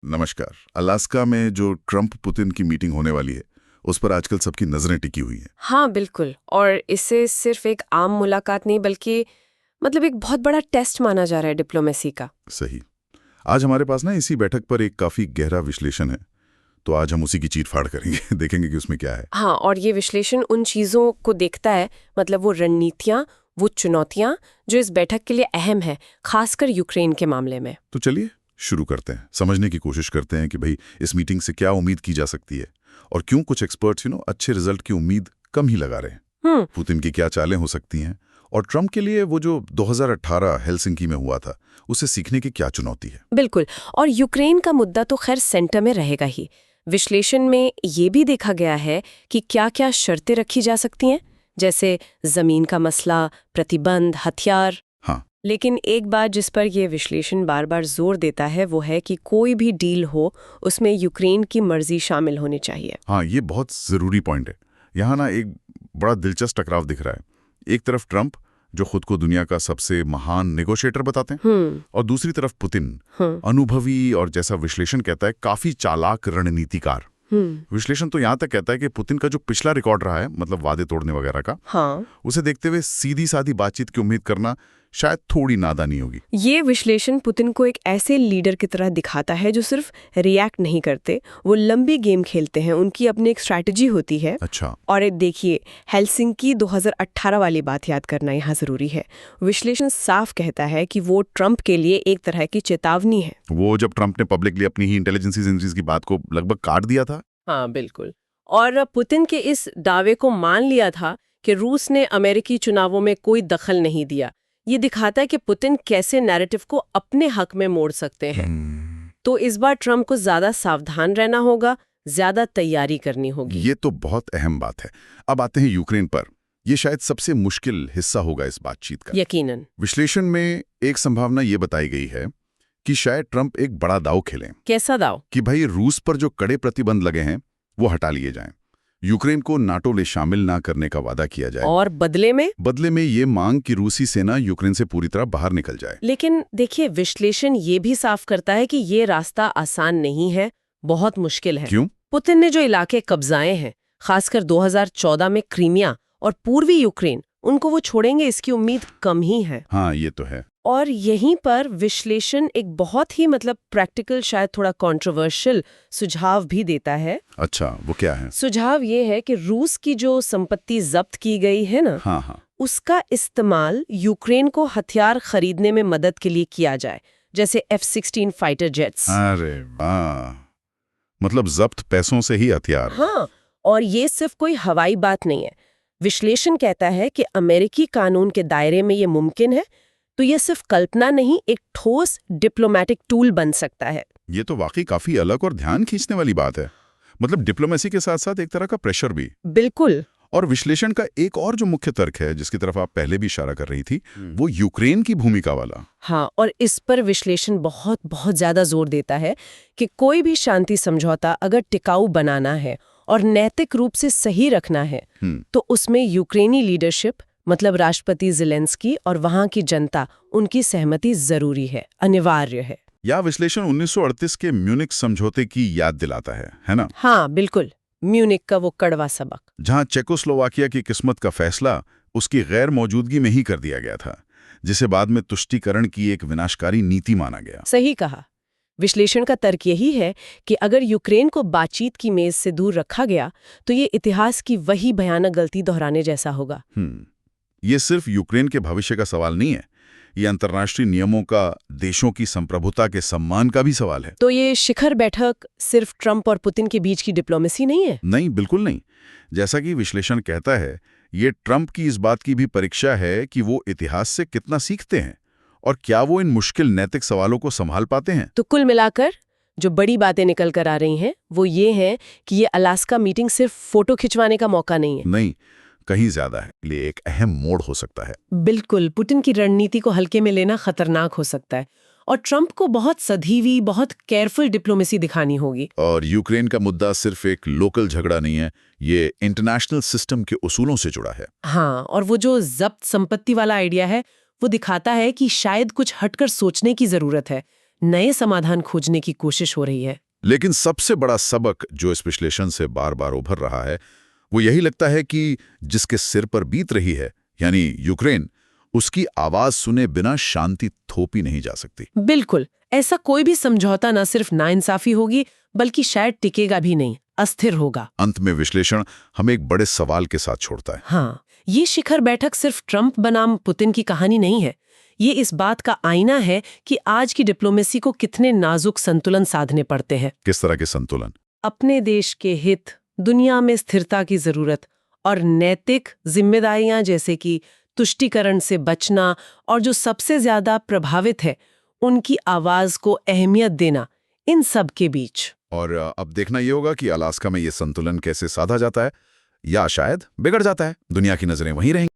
नमस्कार। अलास्का में जो ट्रंप पुतिन की मीटिंग होने वाली है, उस पर आजकल सबकी नजरें टिकी हुई हैं। हाँ बिल्कुल। और इससे सिर्फ एक आम मुलाकात नहीं बल्कि एक बहुत बड़ा टेस्ट माना जा रहा है डिप्लोमेसी का। सही। आज हमारे पास ना इसी बैठक पर एक काफी गहरा विश्लेषण है, तो आज हम उसी की चीर-फाड़ करेंगे देखेंगे कि उसमें क्या है। हाँ, और ये विश्लेषण उन चीज़ों को देखता है, वो रणनीतियाँ, वो चुनौतियाँ जो इस बैठक के लिए अहम है, खासकर यूक्रेन के मामले में। तो चलिए शुरू करते हैं, समझने की कोशिश करते हैं कि भाई इस मीटिंग से क्या उम्मीद की जा सकती है और क्यों कुछ एक्सपर्ट्स अच्छे रिजल्ट की उम्मीद कम ही लगा रहे हैं। पुतिन की क्या चालें हो सकती हैं और ट्रंप के लिए वो जो 2018 हेलसिंकी में हुआ था, उसे सीखने की क्या चुनौती है। बिल्कुल। और यूक्रेन का मुद्दा तो खैर सेंटर में रहेगा ही। विश्लेषण में ये भी देखा गया है कि क्या-क्या शर्तें रखी जा सकती हैं, जैसे जमीन का मसला, प्रतिबंध, हथियार। हाँ, लेकिन एक बात जिस पर यह विश्लेषण बार बार जोर देता है वो है कि कोई भी डील हो उसमें यूक्रेन की मर्जी शामिल होनी चाहिए। हाँ, ये बहुत जरूरी पॉइंट है। यहाँ ना एक बड़ा दिलचस्प टकराव दिख रहा है। एक तरफ ट्रंप, जो खुद को दुनिया का सबसे महान नेगोशिएटर बताते हैं, और दूसरी तरफ पुतिन, अनुभवी और जैसा विश्लेषण कहता है काफी चालाक रणनीतिकार। विश्लेषण तो यहाँ तक कहता है कि पुतिन का जो पिछला रिकॉर्ड रहा है, मतलब वादे तोड़ने वगैरह का, उसे देखते हुए सीधी सादी बातचीत की उम्मीद करना शायद थोड़ी नादानी होगी। ये विश्लेषण पुतिन को एक ऐसे लीडर की तरह दिखाता है जो सिर्फ रिएक्ट नहीं करते, वो लंबी गेम खेलते हैं, उनकी अपनी एक स्ट्रैटेजी होती है। अच्छा। और देखिए, हेलसिंकी 2018 वाली बात याद करना यहाँ जरूरी है। विश्लेषण साफ कहता है कि वो ट्रंप के लिए एक तरह की चेतावनी है। वो जब ट्रंप ने पब्लिकली अपनी ही इंटेलिजेंस एजेंसीज की बात को लगभग काट दिया था। हाँ बिल्कुल। और पुतिन के इस दावे को मान लिया था कि रूस ने अमेरिकी चुनावों में कोई दखल नहीं दिया। ये दिखाता है कि पुतिन कैसे नैरेटिव को अपने हक में मोड़ सकते हैं। तो इस बार ट्रंप को ज्यादा सावधान रहना होगा, ज्यादा तैयारी करनी होगी। ये तो बहुत अहम बात है। अब आते हैं यूक्रेन पर। ये शायद सबसे मुश्किल हिस्सा होगा इस बातचीत का। यकीनन। विश्लेषण में एक संभावना ये बताई गई है कि शायद ट्रंप एक बड़ा दांव खेलें। कैसा दांव? कि भाई रूस पर जो कड़े प्रतिबंध लगे हैं वो हटा लिए जाएं, यूक्रेन को नाटो में शामिल ना करने का वादा किया जाए, और बदले में ये मांग कि रूसी सेना यूक्रेन से पूरी तरह बाहर निकल जाए। लेकिन देखिए, विश्लेषण ये भी साफ करता है कि ये रास्ता आसान नहीं है, बहुत मुश्किल है। क्यों? पुतिन ने जो इलाके कब्जाए हैं, खासकर 2014 में क्रीमिया और पूर्वी यूक्रेन, उनको वो छोड़ेंगे इसकी उम्मीद कम ही है। हाँ, ये तो है। और यहीं पर विश्लेषण एक बहुत ही प्रैक्टिकल, शायद थोड़ा कंट्रोवर्शियल सुझाव भी देता है। अच्छा, वो क्या है? सुझाव ये है कि रूस की जो संपत्ति जब्त की गई है ना, हाँ, उसका इस्तेमाल यूक्रेन को हथियार खरीदने में मदद के लिए किया जाए, जैसे F-16 फाइटर जेट्स। अरे वाह, मतलब जब्त पैसों से ही हथियार। हाँ, और ये सिर्फ कोई हवाई बात नहीं है। विश्लेषण कहता है कि अमेरिकी कानून के दायरे में ये मुमकिन है, तो ये सिर्फ कल्पना नहीं, एक ठोस डिप्लोमेटिक टूल बन सकता है। ये तो वाकई काफी अलग और ध्यान खींचने वाली बात है। मतलब डिप्लोमेसी के साथ साथ एक तरह का प्रेशर भी। बिल्कुल। और विश्लेषण का एक और जो मुख्य तर्क है, जिसकी तरफ आप पहले भी इशारा कर रही थी, वो यूक्रेन की भूमिका वाला। हाँ, और इस पर विश्लेषण बहुत बहुत ज्यादा जोर देता है कि कोई भी शांति समझौता अगर टिकाऊ बनाना है और नैतिक रूप से सही रखना है, तो उसमें यूक्रेनी लीडरशिप, मतलब राष्ट्रपति ज़ेलेंस्की और वहां की जनता, उनकी सहमति जरूरी है, अनिवार्य है। या विश्लेषण 1938 के म्यूनिख समझौते की याद दिलाता है ना? हाँ बिल्कुल, म्यूनिख का वो कड़वा सबक, जहां चेकोस्लोवाकिया की किस्मत का फैसला उसकी गैर मौजूदगी में ही कर दिया गया था, जिसे बाद में तुष्टीकरण की एक विनाशकारी नीति माना गया। सही कहा। विश्लेषण का तर्क यही है कि अगर यूक्रेन को बातचीत की मेज से दूर रखा गया तो ये इतिहास की वही भयानक गलती दोहराने जैसा होगा। ये सिर्फ यूक्रेन के भविष्य का सवाल नहीं है, ये अंतर्राष्ट्रीय नियमों का, देशों की संप्रभुता के सम्मान का भी सवाल है। तो ये शिखर बैठक सिर्फ ट्रंप और पुतिन के बीच की डिप्लोमेसी नहीं है? नहीं, बिल्कुल नहीं। जैसा कि विश्लेषण कहता है, ये ट्रंप की इस बात की भी परीक्षा है कि वो इतिहास से कितना सीखते हैं और क्या वो इन मुश्किल नैतिक सवालों को संभाल पाते हैं। तो कुल मिलाकर जो बड़ी बातें निकल कर आ रही हैं वो ये है कि ये अलास्का मीटिंग सिर्फ फोटो खिंचवाने का मौका नहीं है। नहीं, कहीं ज्यादा है, लिए एक अहम मोड़ हो सकता है। बिल्कुल, पुतिन की रणनीति को हल्के में लेना खतरनाक हो सकता है और ट्रंप को बहुत सधीवी, बहुत केयरफुल डिप्लोमेसी दिखानी होगी। और यूक्रेन का मुद्दा सिर्फ एक लोकल झगड़ा नहीं है, ये इंटरनेशनल सिस्टम के उसूलों से जुड़ा है। हाँ, और वो जो जब्त संपत्ति वाला आइडिया है वो दिखाता है कि शायद कुछ हटकर सोचने की जरूरत है, नए समाधान खोजने की कोशिश हो रही है। लेकिन सबसे बड़ा सबक जो इस विश्लेषण से बार बार उभर रहा है वो यही लगता है कि जिसके सिर पर बीत रही है यानी यूक्रेन, उसकी आवाज सुने बिना शांति थोपी नहीं जा सकती। बिल्कुल, ऐसा कोई भी समझौता न सिर्फ नाइंसाफी होगी बल्कि शायद टिकेगा भी नहीं, अस्थिर होगा। अंत में विश्लेषण हमें एक बड़े सवाल के साथ छोड़ता है। हाँ, ये शिखर बैठक सिर्फ ट्रंप बनाम पुतिन की कहानी नहीं है। ये इस बात का आईना है कि आज की डिप्लोमेसी को कितने नाजुक संतुलन साधने पड़ते हैं। किस तरह के संतुलन? अपने देश के हित, दुनिया में स्थिरता की जरूरत और नैतिक जिम्मेदारियां जैसे कि तुष्टीकरण से बचना और जो सबसे ज्यादा प्रभावित है उनकी आवाज को अहमियत देना, इन सब के बीच। और अब देखना ये होगा कि अलास्का में ये संतुलन कैसे साधा जाता है, या शायद बिगड़ जाता है। दुनिया की नजरें वहीं रहेंगी।